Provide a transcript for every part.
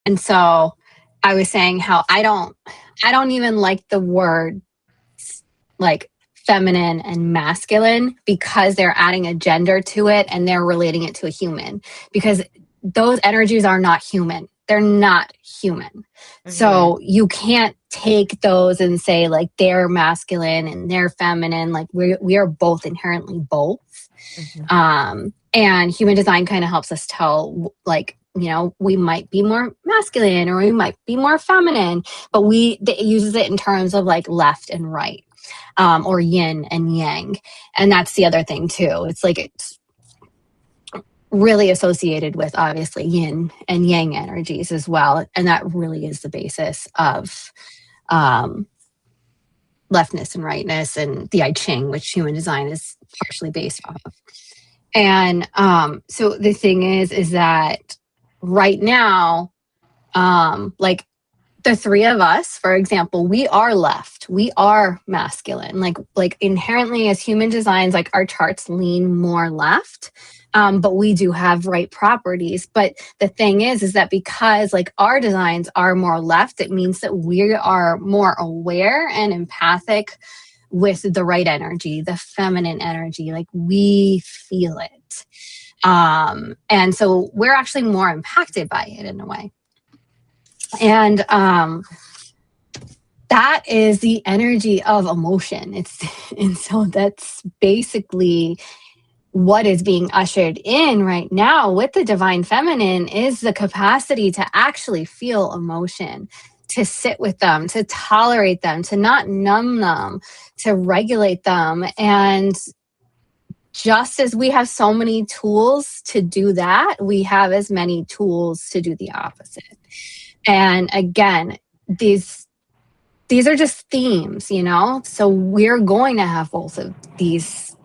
And so I was saying how I don't even like the word like feminine and masculine because they're adding a gender to it and they're relating it to a human, because those energies are not human. They're not human. Mm-hmm. So you can't take those and say like they're masculine and they're feminine. Like we are both inherently both. Mm-hmm. And human design kind of helps us tell, like, you know, we might be more masculine or we might be more feminine, but it uses it in terms of like left and right, or yin and yang. And that's the other thing too. It's like it's really associated with obviously yin and yang energies as well. And that really is the basis of leftness and rightness and the I Ching, which human design is partially based off of. And so the thing is that right now, like the three of us, for example, we are left, we are masculine, like inherently as human designs, like our charts lean more left. But we do have right properties. But the thing is that because like our designs are more left, it means that we are more aware and empathic with the right energy, the feminine energy, like we feel it. And so we're actually more impacted by it in a way. And that is the energy of emotion. And so that's basically what is being ushered in right now with the divine feminine is the capacity to actually feel emotion, to sit with them, to tolerate them, to not numb them, to regulate them. And just as we have so many tools to do that, we have as many tools to do the opposite. And again, these are just themes, you know? So we're going to have both of these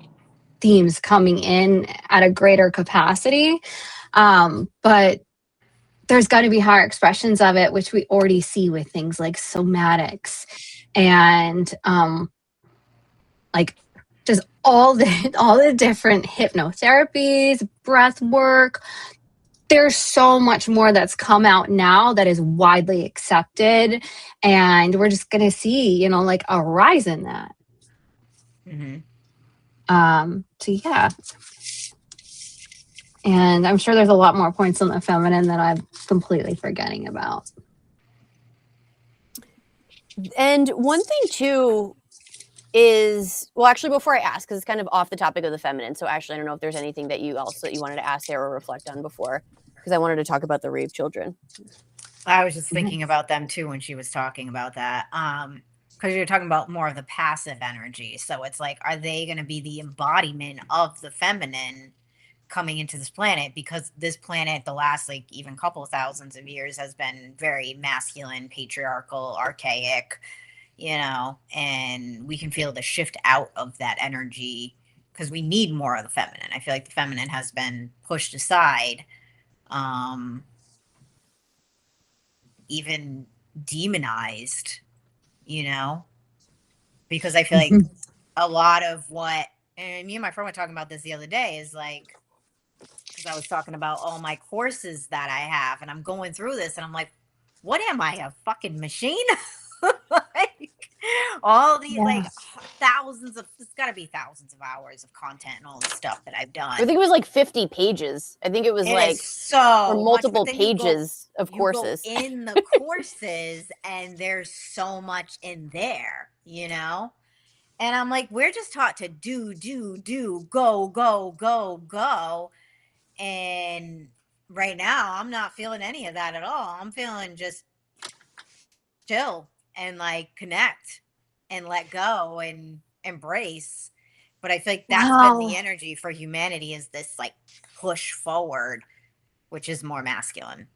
themes coming in at a greater capacity. But there's got to be higher expressions of it, which we already see with things like somatics and like just all the different hypnotherapies, breath work. There's so much more that's come out now that is widely accepted. And we're just going to see, you know, like a rise in that. Mm-hmm. So yeah. And I'm sure there's a lot more points on the feminine that I'm completely forgetting about. And one thing too is, well, actually, before I ask, because it's kind of off the topic of the feminine. So actually, I don't know if there's anything that you wanted to ask there or reflect on before, because I wanted to talk about the Reeve children. I was just thinking about them too when she was talking about that. Because you're talking about more of the passive energy. So it's like, are they going to be the embodiment of the feminine coming into this planet? Because this planet, the last like even couple of thousands of years, has been very masculine, patriarchal, archaic, you know, and we can feel the shift out of that energy because we need more of the feminine. I feel like the feminine has been pushed aside, even demonized, you know, because I feel like a lot of what, and me and my friend were talking about this the other day, is like, because I was talking about all my courses that I have, and I'm going through this, and I'm like, what am I, a fucking machine? Like all these like thousands of, it's got to be thousands of hours of content and all the stuff that I've done. I think it was like 50 pages. I think it was so multiple pages of courses. You go in the courses and there's so much in there, you know? And I'm like, we're just taught to do, go, go, go, go. And right now I'm not feeling any of that at all. I'm feeling just chill and like connect and let go and embrace. But I feel like that's been the energy for humanity, is this like push forward, which is more masculine.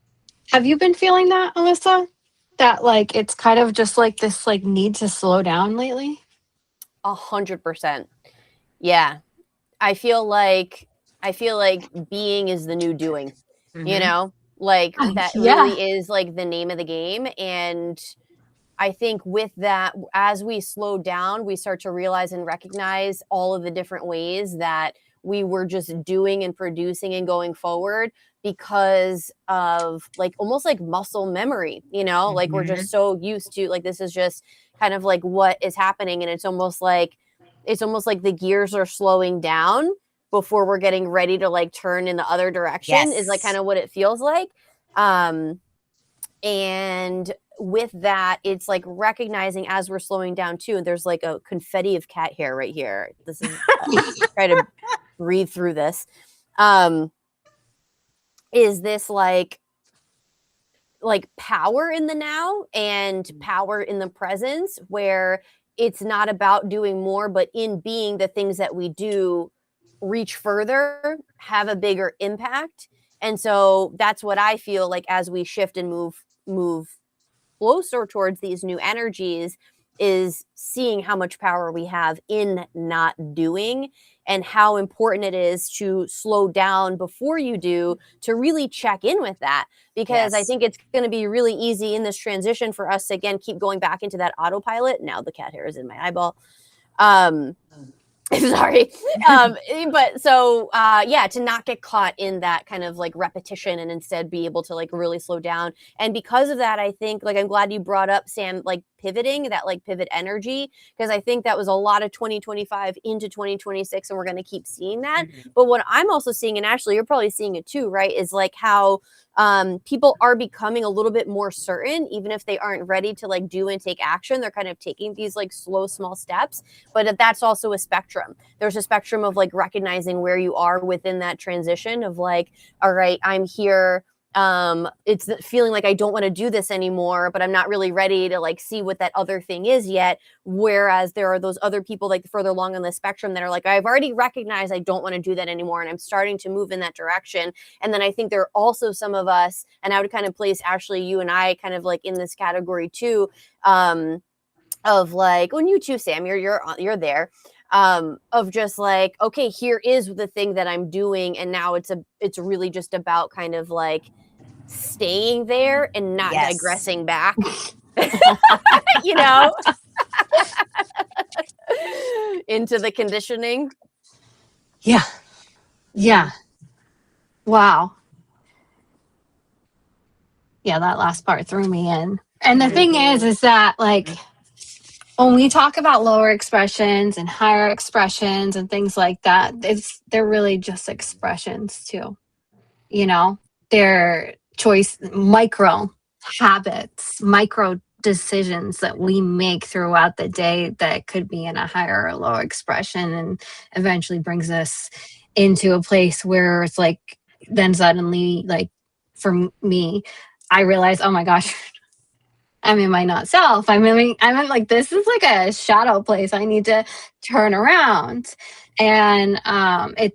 Have you been feeling that, Alyssa? That like it's kind of just like this like need to slow down lately? 100%. Yeah. I feel like being is the new doing. Mm-hmm. You know? Like that really is like the name of the game. And I think with that, as we slow down, we start to realize and recognize all of the different ways that we were just doing and producing and going forward because of like almost like muscle memory, you know, like we're just so used to like this is just kind of like what is happening, and it's almost like the gears are slowing down before we're getting ready to like turn in the other direction is like kind of what it feels like. And with that, it's like recognizing as we're slowing down too, and there's like a confetti of cat hair right here. This is try to breathe through this. Is this like power in the now and power in the presence, where it's not about doing more, but in being the things that we do reach further, have a bigger impact. And so that's what I feel like as we shift and move closer towards these new energies, is seeing how much power we have in not doing, and how important it is to slow down before you do, to really check in with that. Because I think it's going to be really easy in this transition for us to, again, keep going back into that autopilot. Now the cat hair is in my eyeball. Sorry. But so, to not get caught in that kind of like repetition, and instead be able to like really slow down. And because of that, I think like, I'm glad you brought up, Sam, like pivoting, that like pivot energy, because I think that was a lot of 2025 into 2026, and we're going to keep seeing that. But what I'm also seeing, and Ashley, you're probably seeing it too, right, is like how people are becoming a little bit more certain, even if they aren't ready to like do and take action. They're kind of taking these like slow, small steps, but that's also a spectrum. There's a spectrum of like recognizing where you are within that transition of like, all right, I'm here. It's feeling like I don't want to do this anymore, but I'm not really ready to like see what that other thing is yet. Whereas there are those other people like further along on the spectrum that are like, I've already recognized I don't want to do that anymore, and I'm starting to move in that direction. And then I think there are also some of us, and I would kind of place Ashley, you and I kind of like in this category too, of like, when you too, Sam, you're there. Of just like, okay, here is the thing that I'm doing, and now it's really just about kind of like staying there and not digressing back. You know, into the conditioning. Yeah. Wow. Yeah, that last part threw me in. And the thing is that like, when we talk about lower expressions and higher expressions and things like that, they're really just expressions too. You know, they're micro habits, micro decisions that we make throughout the day that could be in a higher or lower expression, and eventually brings us into a place where it's like, then suddenly, like for me, I realize, oh my gosh, I'm in my not self. I'm in like, this is like a shadow place. I need to turn around. And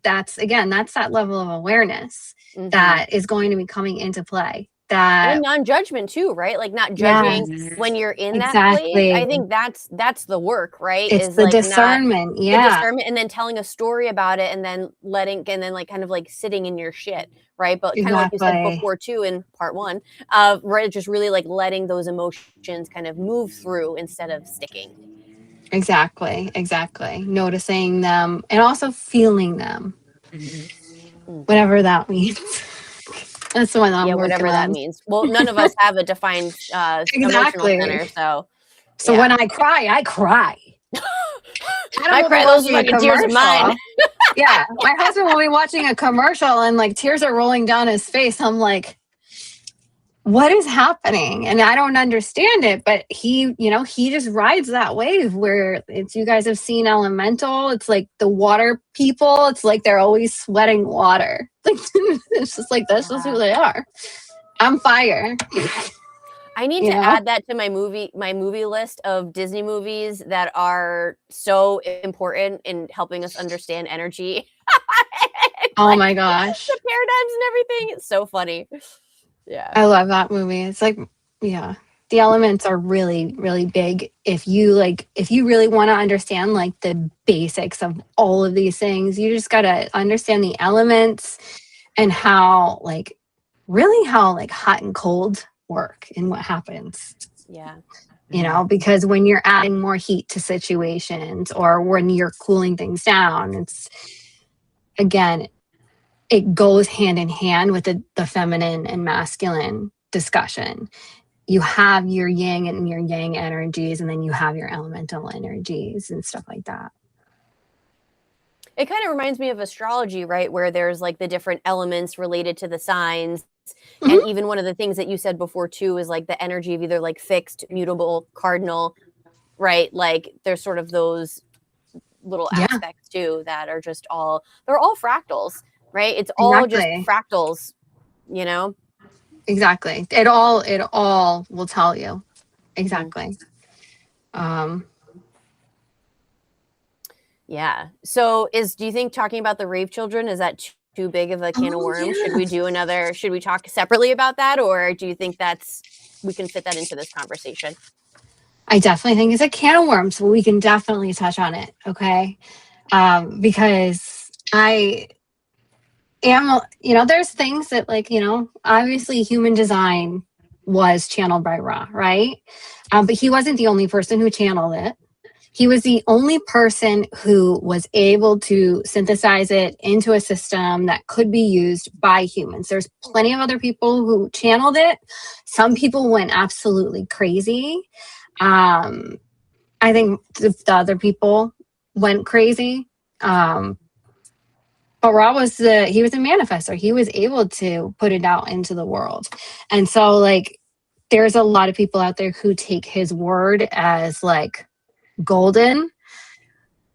that's that level of awareness that is going to be coming into play. And non-judgment too, right? Like not judging when you're in that place. I think that's the work, right? It's the like discernment, the discernment, and then telling a story about it, and then like kind of like sitting in your shit, right? But kind of like you said before too in part one, right, just really like letting those emotions kind of move through instead of sticking. Exactly. Noticing them and also feeling them, whatever that means. That's the one I'm working whatever on. That means. Well, none of us have a defined emotional center, so when I cry, I cry. I cry those fucking tears of mine. Yeah, my husband will be watching a commercial and like tears are rolling down his face. I'm like, what is happening? And I don't understand it, but he just rides that wave where you guys have seen Elemental. It's like the water people. It's like they're always sweating water. It's just like, that's just who they are. I'm fire. I need to add that to my movie list of Disney movies that are so important in helping us understand energy. Oh my gosh. The paradigms and everything. It's so funny. Yeah. I love that movie. It's like, the elements are really, really big. If you really want to understand like the basics of all of these things, you just got to understand the elements and how hot and cold work and what happens. Yeah. Because when you're adding more heat to situations or when you're cooling things down, again, it goes hand in hand with the feminine and masculine discussion. You have your yin and your yang energies, and then you have your elemental energies and stuff like that. It kind of reminds me of astrology, right? Where there's like the different elements related to the signs. Mm-hmm. And even one of the things that you said before too is like the energy of either like fixed, mutable, cardinal, right? Like there's sort of those little aspects too that are just they're all fractals, right? It's all just fractals, you know? Exactly. It all will tell you. Exactly. Mm-hmm. Yeah. So do you think talking about the rave children, is that too big of a can of worms? Yeah. Should we talk separately about that? Or do you think we can fit that into this conversation? I definitely think it's a can of worms, but we can definitely touch on it. Okay. Because I am, there's things that like, obviously human design was channeled by Ra, right? But he wasn't the only person who channeled it. He was the only person who was able to synthesize it into a system that could be used by humans. There's plenty of other people who channeled it. Some people went absolutely crazy. I think the other people went crazy. But Ra was a manifestor. He was able to put it out into the world. And so like, there's a lot of people out there who take his word as like golden,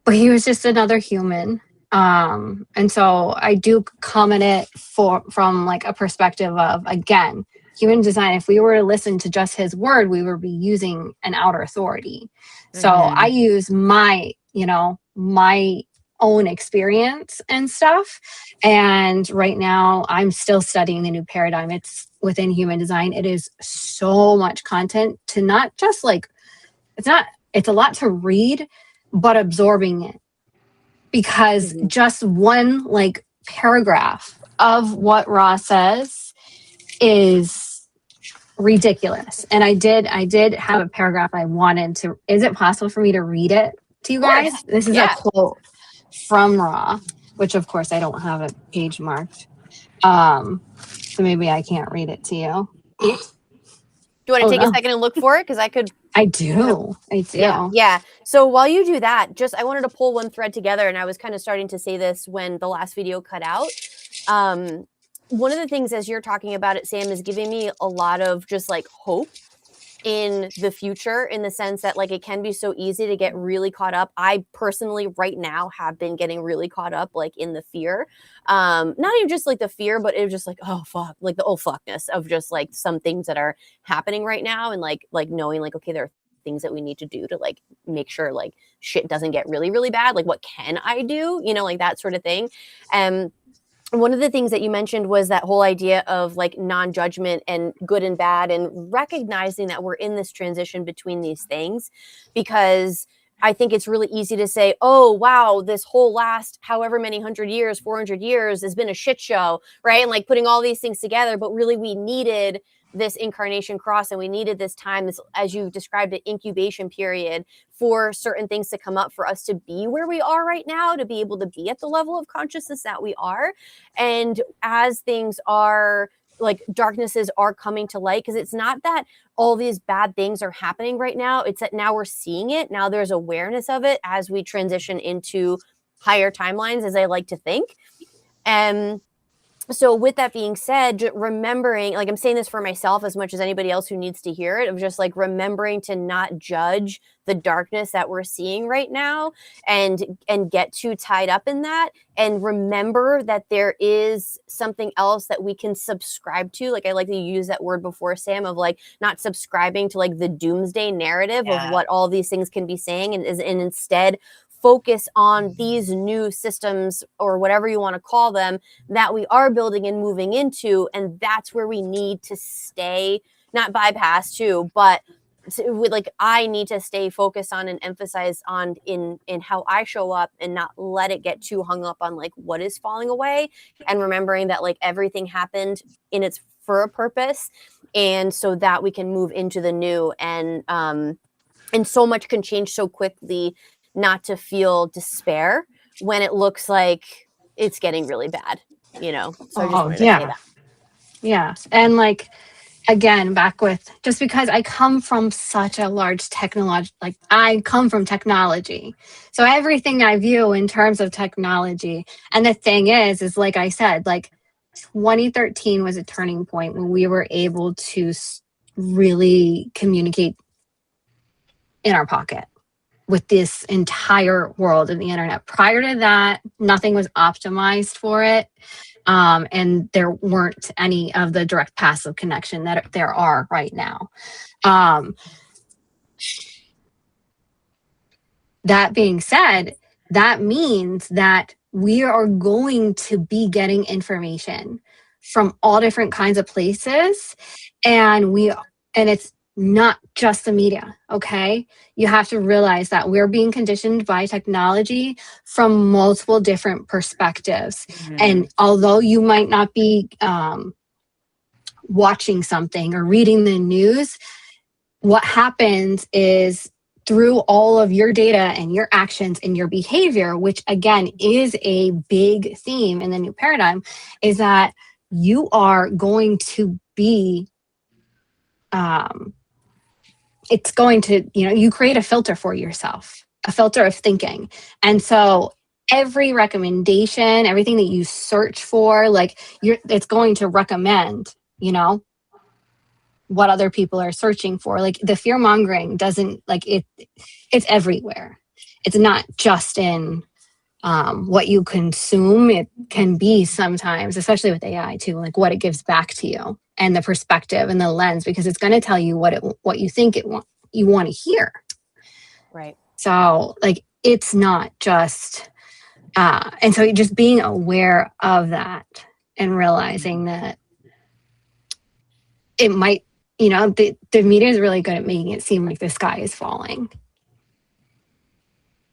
but he was just another human. And so I do come at it from like a perspective of, again, human design. If we were to listen to just his word, we would be using an outer authority. Mm-hmm. So I use my own experience and stuff. And right now I'm still studying the new paradigm. It's within human design. It is so much content to not just like, it's a lot to read, but absorbing it, because just one like paragraph of what Ra says is ridiculous. And I did have a paragraph I wanted to. Is it possible for me to read it to you guys? This is a quote from Ra, which of course I don't have a page marked. So maybe I can't read it to you. Do you want to take a second and look for it? Because I do. Yeah. So while you do that, I wanted to pull one thread together, and I was kind of starting to say this when the last video cut out. One of the things as you're talking about it, Sam, is giving me a lot of just like hope in the future, in the sense that like it can be so easy to get really caught up. I personally right now have been getting really caught up like in the fear. Not even just like the fear, but it was just like, oh fuck, like the fuckness of just like some things that are happening right now, and like knowing like, okay, there are things that we need to do to like make sure like shit doesn't get really, really bad. Like what can I do? Like that sort of thing. One of the things that you mentioned was that whole idea of like non-judgment and good and bad, and recognizing that we're in this transition between these things, because I think it's really easy to say, oh, wow, this whole last however many 100 years, 400 years has been a shit show, right? And like putting all these things together, but really we needed this incarnation cross, and we needed this time, this, as you described it, incubation period for certain things to come up for us to be where we are right now, to be able to be at the level of consciousness that we are. And as things are like darknesses are coming to light, because it's not that all these bad things are happening right now, it's that now we're seeing it, now there's awareness of it as we transition into higher timelines, as I like to think. And so with that being said, remembering, like I'm saying this for myself as much as anybody else who needs to hear it, of just like remembering to not judge the darkness that we're seeing right now, and get too tied up in that, and remember that there is something else that we can subscribe to. Like I like to use that word before, Sam, of like not subscribing to like the doomsday narrative of what all these things can be saying, and instead focus on these new systems, or whatever you want to call them, that we are building and moving into. And that's where we need to stay, not bypass too, but like I need to stay focused on and emphasize on in how I show up, and not let it get too hung up on like what is falling away, and remembering that like everything happened for a purpose, and so that we can move into the new. And so much can change so quickly, not to feel despair when it looks like it's getting really bad, you know? So I just wanted to say that. Yeah. And like, again, back with, just because I come from such a large like I come from technology. So everything I view in terms of technology. And the thing is like I said, like 2013 was a turning point when we were able to really communicate in our pocket with this entire world of the internet. Prior to that, nothing was optimized for it. And there weren't any of the direct passive connection that there are right now. That being said, that means that we are going to be getting information from all different kinds of places, and it's not just the media, okay? You have to realize that we're being conditioned by technology from multiple different perspectives. And although you might not be watching something or reading the news, what happens is through all of your data and your actions and your behavior, which again is a big theme in the new paradigm, is that you are going to be it's going to, you create a filter for yourself, a filter of thinking. And so every recommendation, everything that you search for, like it's going to recommend, what other people are searching for. Like the fear mongering doesn't, like it's everywhere. It's not just in what you consume. It can be sometimes, especially with AI too, like what it gives back to you and the perspective and the lens, because it's going to tell you what you think you want to hear. Right. So like it's not just and so just being aware of that and realizing that it might, the media is really good at making it seem like the sky is falling.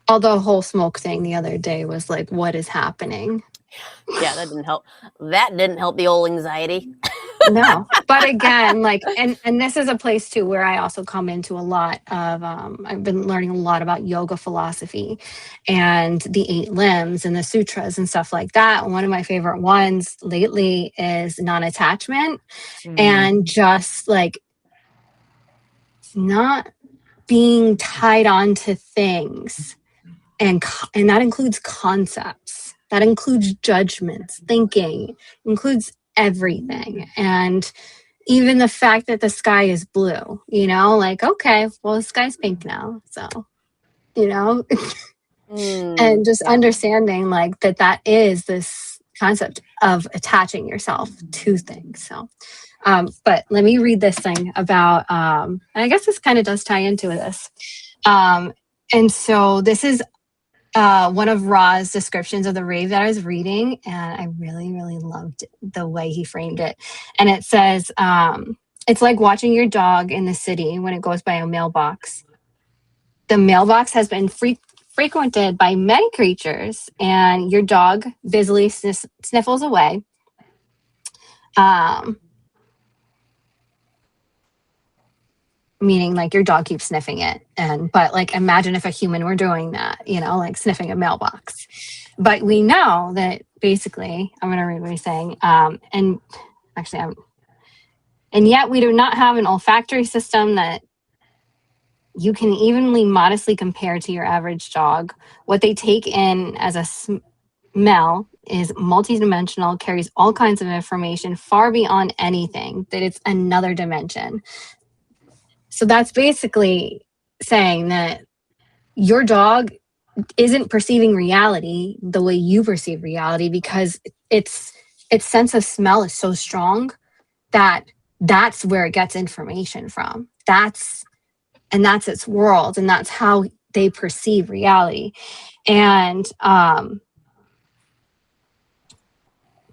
Although the whole smoke thing the other day was like, what is happening? Yeah, that didn't help. That didn't help the old anxiety. No, but again, like, and this is a place too where I also come into a lot of, I've been learning a lot about yoga philosophy and the 8 limbs and the sutras and stuff like that. One of my favorite ones lately is non-attachment and just like not being tied on to things. And that includes concepts, that includes judgments, thinking, includes everything. And even the fact that the sky is blue, like, okay, well, the sky's pink now. So, and just understanding like that is this concept of attaching yourself to things. So, but let me read this thing about, and I guess this kind of does tie into this. And so this is one of Ra's descriptions of the rave that I was reading, and I really, really loved the way he framed it. And it says, it's like watching your dog in the city when it goes by a mailbox. The mailbox has been frequented by many creatures, and your dog busily sniffles away. Meaning like your dog keeps sniffing it, but like imagine if a human were doing that, like sniffing a mailbox. But we know that basically, I'm going to read what he's saying, and actually and yet we do not have an olfactory system that you can evenly modestly compare to your average dog. What they take in as a smell is multidimensional, carries all kinds of information far beyond anything, that it's another dimension. So that's basically saying that your dog isn't perceiving reality the way you perceive reality, because its sense of smell is so strong that that's where it gets information from. That's its world, and that's how they perceive reality. And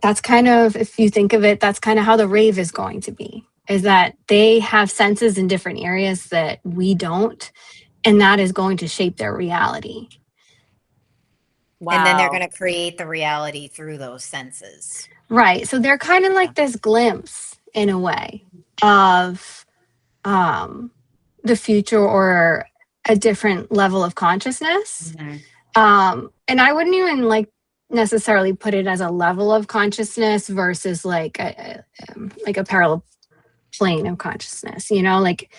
that's kind of, if you think of it, that's kind of how the rave is going to be, is that they have senses in different areas that we don't, and that is going to shape their reality. Wow. And then they're going to create the reality through those senses. Right. So they're kind of like this glimpse in a way of the future or a different level of consciousness. And I wouldn't even like necessarily put it as a level of consciousness versus like a parallel plane of consciousness, like,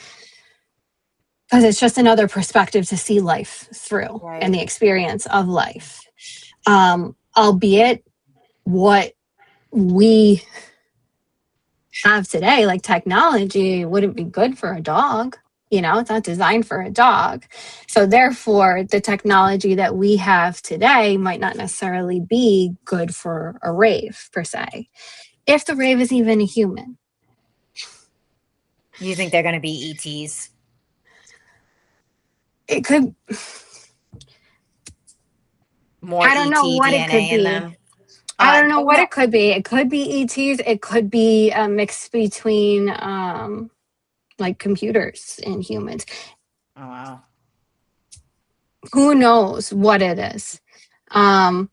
because it's just another perspective to see life through and the experience of life. Albeit what we have today, like technology, wouldn't be good for a dog. It's not designed for a dog. So therefore, the technology that we have today might not necessarily be good for a rave per se, if the rave is even a human. You think they're going to be ETs? It could. More I don't know what DNA it could in be. them. I don't know what it could be. It could be ETs. It could be a mix between like computers and humans. Oh, wow. Who knows what it is? But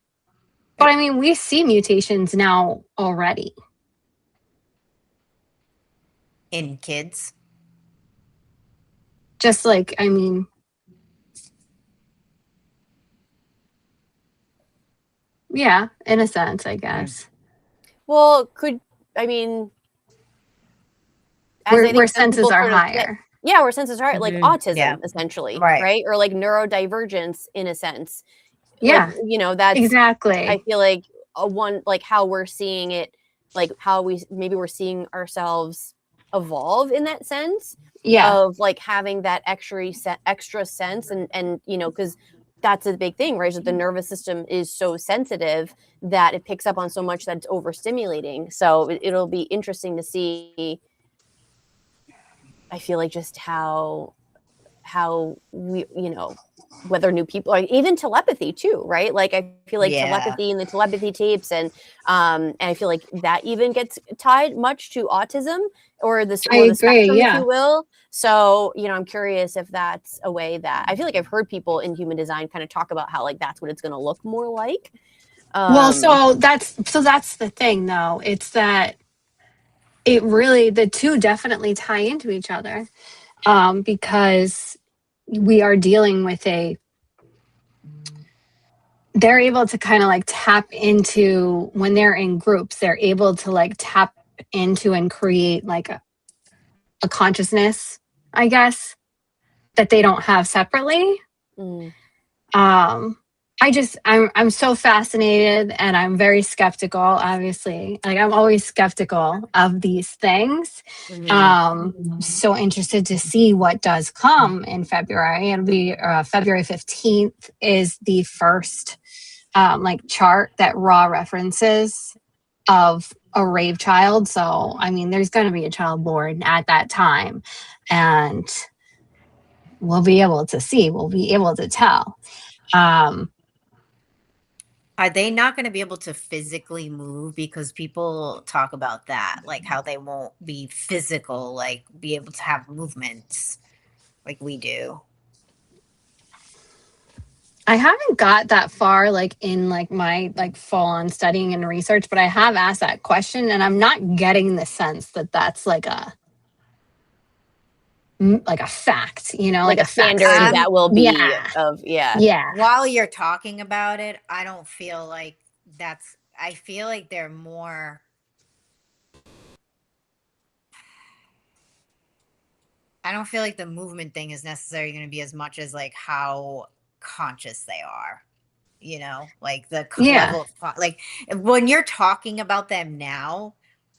I mean, we see mutations now already. In kids? Just like, I mean, yeah, in a sense, I guess. Well, I mean, where senses are higher. Where senses are higher, like autism, essentially, right? Or like neurodivergence in a sense. Yeah, like, that's exactly. I feel like one, like how we're seeing it, like how we're seeing ourselves evolve in that sense. Yeah. Of like having that extra sense, and because that's a big thing, right? That the nervous system is so sensitive that it picks up on so much that's overstimulating. So it'll be interesting to see. I feel like just how we, whether new people, like even telepathy too, right? Like I feel like telepathy and the telepathy tapes, and I feel like that even gets tied much to autism or the spectrum, if you will. So, I'm curious if that's a way that I feel like I've heard people in human design kind of talk about how like that's what it's going to look more like. Well, so that's the thing though. It's that it really, the two definitely tie into each other, because we are dealing with they're able to kind of like tap into, when they're in groups, they're able to like tap into and create like a consciousness, I guess, that they don't have separately. I'm so fascinated, and I'm very skeptical, obviously. Like, I'm always skeptical of these things. So interested to see what does come in February. It'll be February 15th is the first like chart that Raw references of a rave child. So, I mean, there's going to be a child born at that time, and we'll be able to see, we'll be able to tell. Are they not going to be able to physically move? Because people talk about that, like how they won't be physical, like be able to have movements like we do. I haven't got that far, like in like my like full on studying and research, but I have asked that question, and I'm not getting the sense that that's like a fact, like a standard that will be While you're talking about it, I don't feel like I feel like they're more. I don't feel like the movement thing is necessarily going to be as much as like how conscious they are, like the level of, like when you're talking about them now,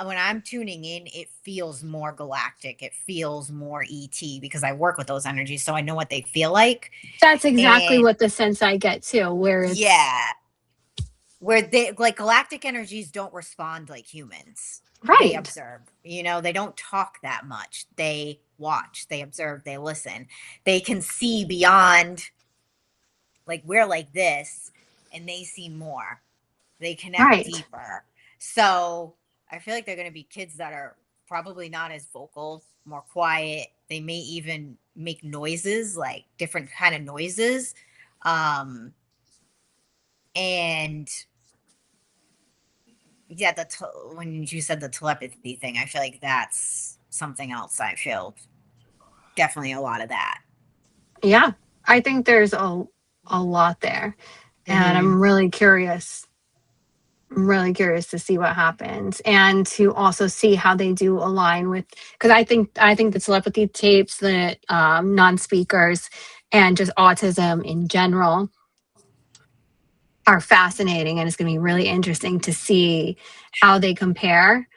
when I'm tuning in, it feels more galactic. It feels more ET because I work with those energies. So I know what they feel like. That's exactly what the sense I get too, where it's, where they like galactic energies don't respond like humans. Right. They observe, they don't talk that much. They watch, they observe, they listen. They can see beyond, like we're like this, and they see more. They connect deeper. So I feel like they're going to be kids that are probably not as vocal, more quiet. They may even make noises, like different kind of noises. And yeah, when you said the telepathy thing, I feel like that's something else. I feel definitely a lot of that. Yeah, I think there's a lot there, and I'm really curious I'm really curious to see what happens, and to also see how they do align with, because I think the telepathy tapes, the non-speakers, and just autism in general are fascinating, and it's going to be really interesting to see how they compare.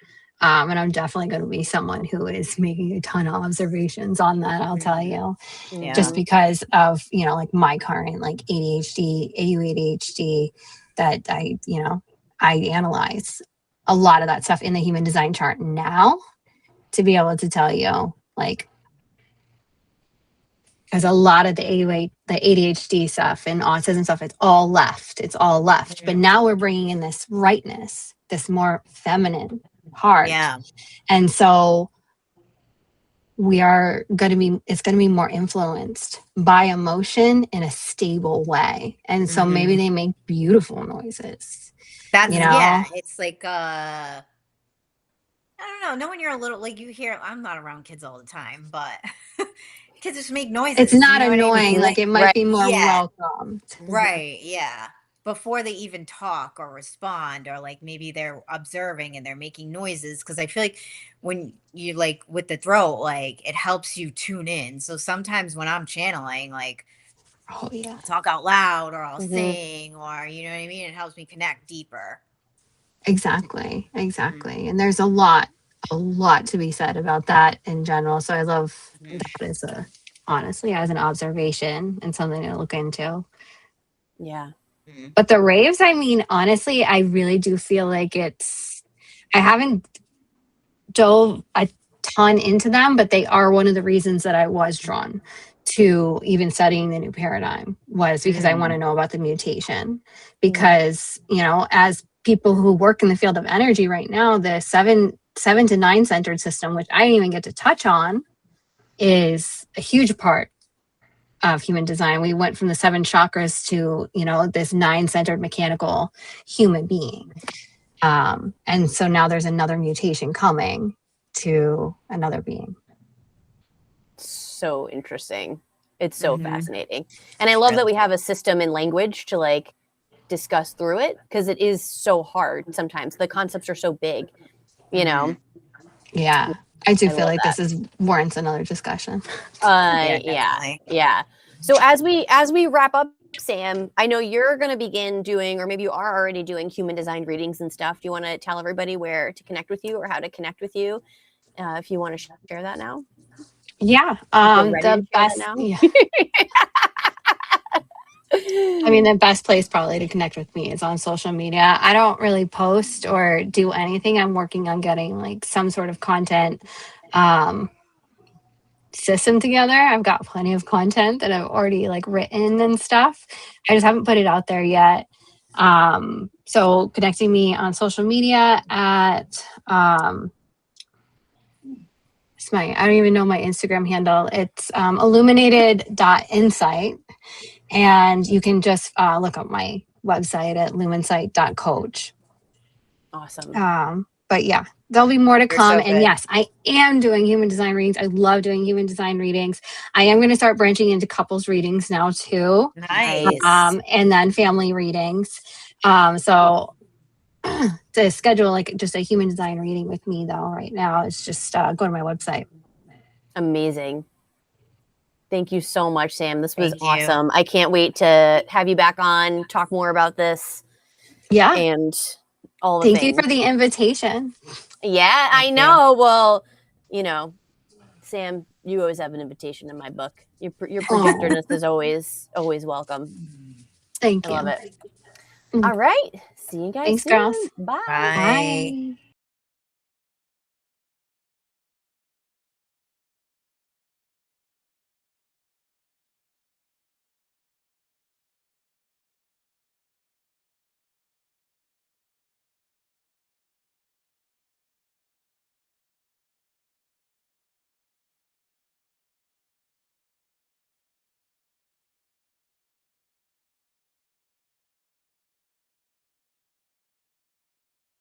And I'm definitely going to be someone who is making a ton of observations on that, I'll tell you, Yeah. just because of, like my current like ADHD, ADHD, that I analyze a lot of that stuff in the human design chart now to be able to tell you, like, because a lot of the ADHD stuff and autism stuff, it's all left. It's all left. But now we're bringing in this rightness, this more feminine part. Yeah. And so it's going to be more influenced by emotion in a stable way. And so maybe they make beautiful noises. That's, yeah, it's like, I don't know. Knowing you're a little, like, you hear, I'm not around kids all the time, but kids just make noises. It's not you know annoying. what I mean? Like, it might be more welcomed. Right. Yeah. Before they even talk or respond, or like maybe they're observing and they're making noises. Cause I feel like when you, like, with the throat, like, it helps you tune in. So sometimes when I'm channeling, like, oh yeah, I'll talk out loud, or I'll sing, or, you know what I mean? It helps me connect deeper. Exactly. And there's a lot to be said about that in general. So I love that as honestly, as an observation and something to look into. Yeah. But the raves, I mean, honestly, I really do feel like I haven't dove a ton into them, but they are one of the reasons that I was drawn to even studying the new paradigm, was because I want to know about the mutation. Because, as people who work in the field of energy right now, the 7 to 9 centered system, which I didn't even get to touch on, is a huge part of human design. We went from the 7 chakras to, this 9 centered mechanical human being. And so now there's another mutation coming to another being. So interesting. It's so fascinating. And I love that we have a system and language to, like, discuss through it, because it is so hard sometimes. The concepts are so big, Yeah. I do feel like this warrants another discussion. Yeah. So as we wrap up, Sam, I know you're going to begin doing, or maybe you are already doing, human design readings and stuff. Do you want to tell everybody where to connect with you, or how to connect with you, if you want to share that now? Yeah. The best. Yeah. I mean, the best place probably to connect with me is on social media. I don't really post or do anything. I'm working on getting, like, some sort of content system together. I've got plenty of content that I've already, like, written and stuff. I just haven't put it out there yet. So connecting me on social media at I don't even know my Instagram handle. It's illuminated.insight. And you can just look up my website at lumensight.coach. Awesome. But yeah, there'll be more to come. And yes, I am doing human design readings. I love doing human design readings. I am going to start branching into couples readings now too. Nice. And then family readings. So to schedule, like, just a human design reading with me, though, right now, it's just go to my website. Amazing. Thank you so much, Sam. This was awesome. I can't wait to have you back on, talk more about this. Yeah. And all the things. Thank you for the invitation. Yeah, I know. Well, Sam, you always have an invitation in my book. Your projectorness is always welcome. Thank you. I love it. All right. See you guys soon. Girls. Bye. Bye.